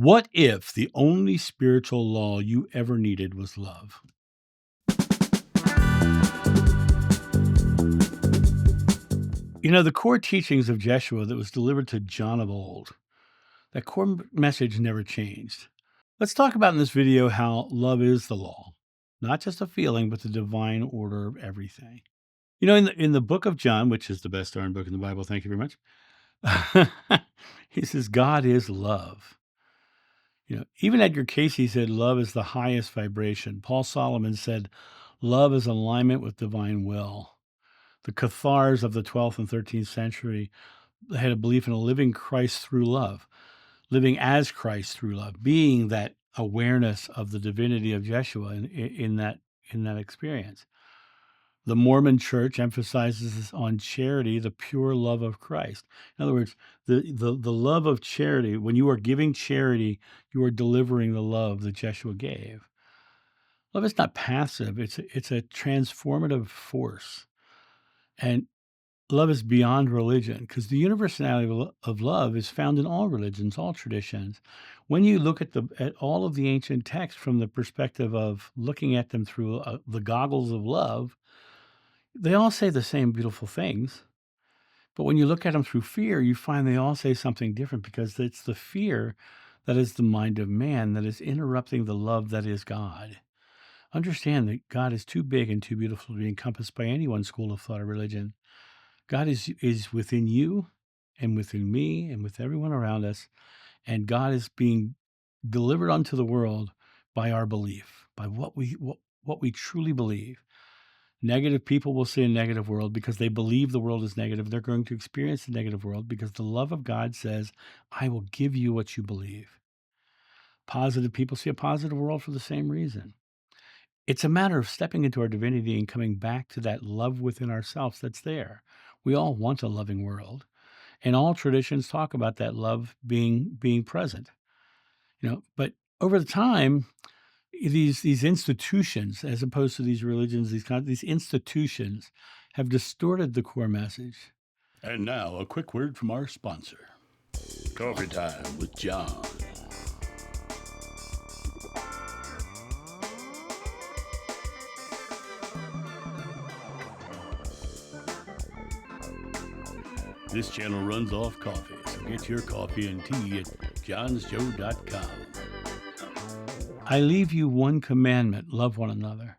What if the only spiritual law you ever needed was love? The core teachings of Jeshua that was delivered to John of old, that core message never changed. Let's talk about in this video how love is the law, not just a feeling, but the divine order of everything. In the book of John, which is the best darn book in the Bible, thank you very much, he says, God is love. Even Edgar Cayce said love is the highest vibration. Paul Solomon said love is alignment with divine will. The Cathars of the 12th and 13th century had a belief in a living Christ through love, living as Christ through love, being that awareness of the divinity of Jeshua in that experience. The Mormon church emphasizes on charity the pure love of Christ. In other words, the love of charity, when you are giving charity, you are delivering the love that Jeshua gave. Love is not passive, it's a transformative force. And love is beyond religion because the universality of love is found in all religions, all traditions. When you look at all of the ancient texts from the perspective of looking at them through the goggles of love, they all say the same beautiful things. But when you look at them through fear, you find they all say something different because it's the fear that is the mind of man that is interrupting the love that is God. Understand that God is too big and too beautiful to be encompassed by any one school of thought or religion. God is within you and within me and with everyone around us, and God is being delivered unto the world by our belief, by what we truly believe. Negative people will see a negative world because they believe the world is negative. They're going to experience the negative world because the love of God says, I will give you what you believe. Positive people see a positive world for the same reason. It's a matter of stepping into our divinity and coming back to that love within ourselves that's there. We all want a loving world. And all traditions talk about that love being present. But over the time, these institutions, as opposed to these religions, these institutions have distorted the core message. And now, a quick word from our sponsor. Coffee Time with John. This channel runs off coffee, so get your coffee and tea at johnsjoe.com. I leave you one commandment, love one another.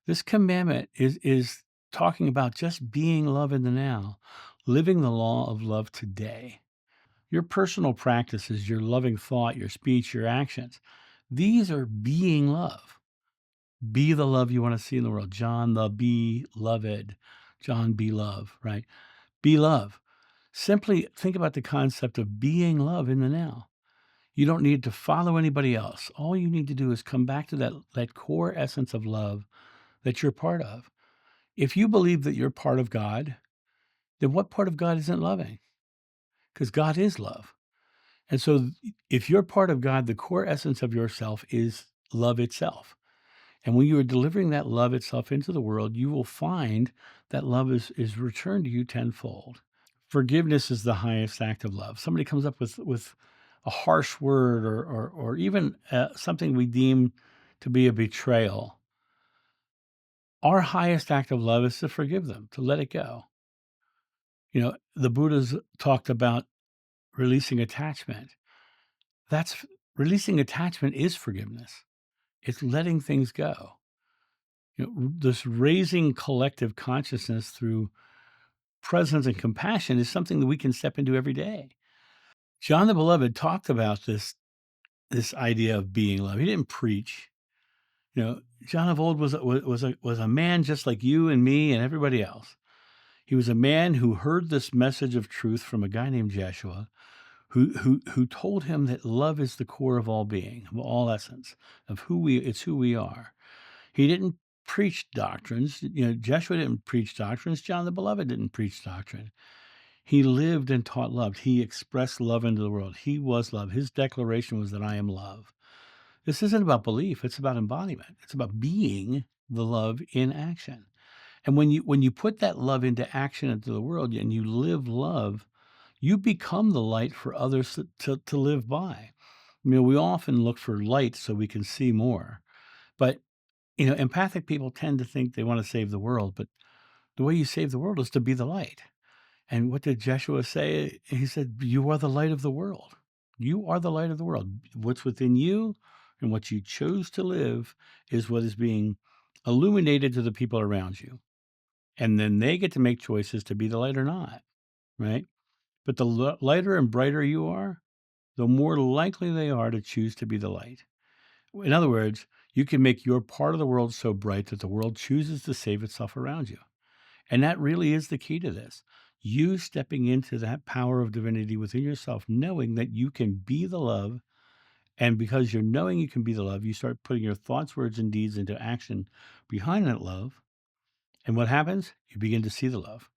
This commandment is talking about just being love in the now, living the law of love today. Your personal practices, your loving thought, your speech, your actions, these are being love. Be the love you want to see in the world. John the beloved. John be love, right? Be love. Simply think about the concept of being love in the now. You don't need to follow anybody else. All you need to do is come back to that core essence of love that you're part of. If you believe that you're part of God, then what part of God isn't loving? Because God is love. And so if you're part of God, the core essence of yourself is love itself. And when you are delivering that love itself into the world, you will find that love is returned to you tenfold. Forgiveness is the highest act of love. Somebody comes up with a harsh word or even something we deem to be a betrayal. Our highest act of love is to forgive them, to let it go. The Buddha's talked about releasing attachment. Releasing attachment is forgiveness. It's letting things go. This raising collective consciousness through presence and compassion is something that we can step into every day. John the Beloved talked about this idea of being love. He didn't preach. John of old was a man just like you and me and everybody else. He was a man who heard this message of truth from a guy named Jeshua, who told him that love is the core of all being, of all essence, of who we are. He didn't preach doctrines. Jeshua didn't preach doctrines. John the Beloved didn't preach doctrine. He lived and taught love. He expressed love into the world. He was love. His declaration was that I am love. This isn't about belief. It's about embodiment. It's about being the love in action. And when you put that love into action into the world and you live love, you become the light for others to live by. We often look for light so we can see more. But, empathic people tend to think they want to save the world, but the way you save the world is to be the light. And what did Jeshua say? He said, "You are the light of the world. You are the light of the world. What's within you and what you chose to live is what is being illuminated to the people around you. And then they get to make choices to be the light or not, right? But the lighter and brighter you are, the more likely they are to choose to be the light. In other words, you can make your part of the world so bright that the world chooses to save itself around you. And that really is the key to this. You stepping into that power of divinity within yourself, knowing that you can be the love. And because you're knowing you can be the love, you start putting your thoughts, words, and deeds into action behind that love. And what happens? You begin to see the love.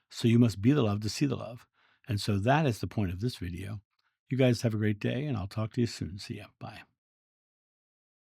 So you must be the love to see the love. And so that is the point of this video. You guys have a great day, and I'll talk to you soon. See ya. Bye.